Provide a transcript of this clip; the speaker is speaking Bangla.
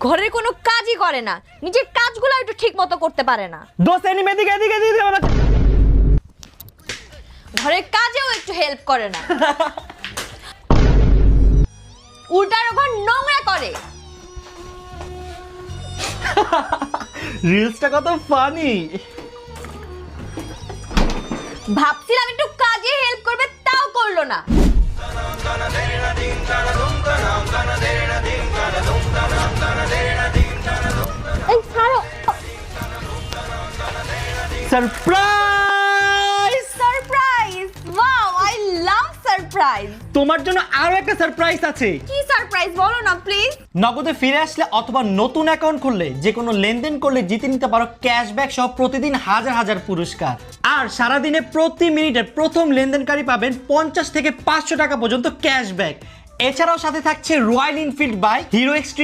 ঘরের কোনো কাজই করে না, নিজের কাজগুলো একটু ঠিক মতো করতে পারে না। দোস্ত এনিমে এদিকে এদিকে এদিকে বাবা। ঘরের কাজেও একটু হেল্প করে না, উল্টার ঘর নোংরা করে। রিলসটা কত ফানি। ভাবছিলাম একটু কাজে হেল্প করবে, তাও করলো না। এই ছাড়ো। Surprise! Surprise! Wow, I love surprise. তোমার জন্য আরো একটা সারপ্রাইজ আছে। কি সারপ্রাইজ বলো না প্লিজ। নগদে ফিরে আসলে অথবা নতুন অ্যাকাউন্ট খুললে যে কোনো লেনদেন করলে জিতে নিতে পারো ক্যাশব্যাক সহ প্রতিদিন হাজার হাজার পুরস্কার। আর সারাদিনে প্রতি মিনিটে প্রথম লেনদেনকারী পাবেন 50 থেকে 500 টাকা পর্যন্ত ক্যাশব্যাক। এছাড়াও সাথে থাকছে Royal Enfield by Hero extreme